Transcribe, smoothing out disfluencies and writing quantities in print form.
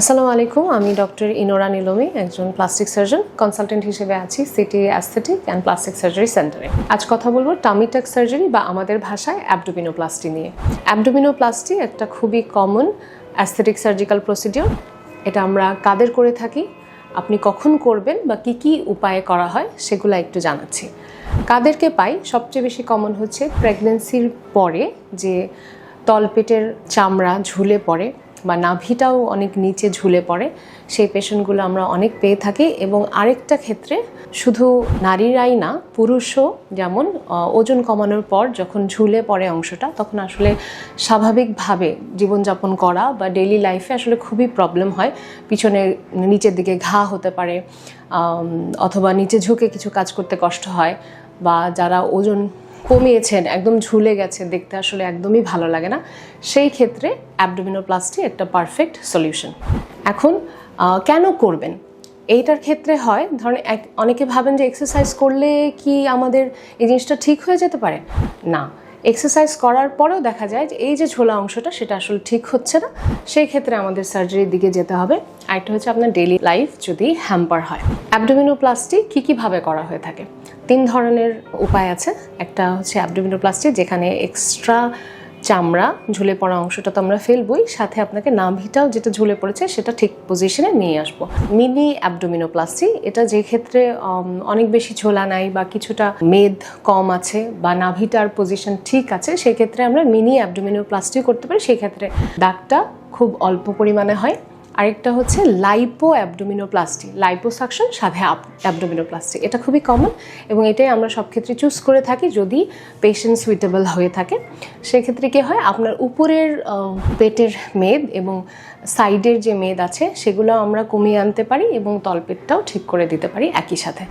আসসালামু আলাইকুম, আমি ডক্টর ইনোরা নিলমি, একজন প্লাস্টিক সার্জন কনসালটেন্ট হিসেবে আছি city aesthetic and plastic surgery সেন্টারে। আজ কথা বলবো টামি টাক সার্জারি বা আমাদের ভাষায় অ্যাবডোমিনোপ্লাস্টি নিয়ে। অ্যাবডোমিনোপ্লাস্টি একটা খুবই কমন অ্যাস্থেটিক সার্জিক্যাল প্রসিডিওর। এটা আমরা কাদের করে থাকি, আপনি কখন করবেন বা কি উপায়ে করা হয় সেগুলো একটু জানাচ্ছি। কাদেরকে পাই, সবচেয়ে বেশি কমন হচ্ছে প্রেগন্যান্সির পরে যে তলপেটের চামড়া ঝুলে পড়ে বা নাভিটাও অনেক নিচে ঝুলে পড়ে, সেই পেশেন্টগুলো আমরা অনেক পেয়ে থাকি। এবং আরেকটা ক্ষেত্রে শুধু নারীরাই না, পুরুষও যেমন ওজন কমানোর পর যখন ঝুলে পড়ে অংশটা, তখন আসলে স্বাভাবিকভাবে জীবনযাপন করা বা ডেইলি লাইফে আসলে খুবই প্রবলেম হয়। পিছনে নিচের দিকে ঘা হতে পারে, অথবা নিচে ঝুঁকে কিছু কাজ করতে কষ্ট হয়, বা যারা ওজন কমিয়েছেন একদম ঝুলে গেছে, দেখতে আসলে একদমই ভালো লাগে না, সেই ক্ষেত্রে অ্যাবডোমিনোপ্লাস্টি একটা পারফেক্ট সলিউশন। এখন কেন করবেন এইটার ক্ষেত্রে হয়, ধরেন অনেকে ভাবেন যে এক্সারসাইজ করলে কি আমাদের এই জিনিসটা ঠিক হয়ে যেতে পারে। না, এক্সারসাইজ করার পরেও দেখা যায় যে এই যে ঝোলা অংশটা সেটা আসলে ঠিক হচ্ছে না, সেই ক্ষেত্রে আমাদের সার্জারির দিকে যেতে হবে। আরেকটা হচ্ছে আপনার ডেইলি লাইফ যদি হ্যাম্পার হয়। অ্যাবডোমিনোপ্লাস্টি কীভাবে করা হয়ে থাকে, 3 ধরনের উপায় আছে। একটা হচ্ছে অ্যাবডোমিনোপ্লাস্টি, যেখানে এক্সট্রা চামড়া ঝুলে পড়া অংশটা তো আমরা ফেলবই, সাথে আপনাকে নাভিটাও যেটা ঝুলে পড়েছে সেটা ঠিক পজিশনে নিয়ে আসবো। মিনি অ্যাবডোমিনোপ্লাস্টি, এটা যে ক্ষেত্রে অনেক বেশি ঝোলা নাই বা কিছুটা মেদ কম আছে বা নাভিটার পজিশন ঠিক আছে, সেক্ষেত্রে আমরা মিনি অ্যাবডোমিনোপ্লাস্টি করতে পারি। সেক্ষেত্রে দাগটা খুব অল্প পরিমাণে হয়। আরেকটা হচ্ছে লাইপো অ্যাবডোমিনোপ্লাস্টি, লাইপোসাকশন সাথে অ্যাবডোমিনোপ্লাস্টি। এটা খুবই কমন এবং এটাই আমরা সব ক্ষেত্রে চুজ করে থাকি যদি পেশেন্ট সুইটেবল হয়ে থাকে। সেক্ষেত্রে কী হয়, আপনার উপরের পেটের মেদ এবং সাইডের যে মেদ আছে সেগুলো আমরা কমিয়ে আনতে পারি এবং তলপেটটাও ঠিক করে দিতে পারি একই সাথে।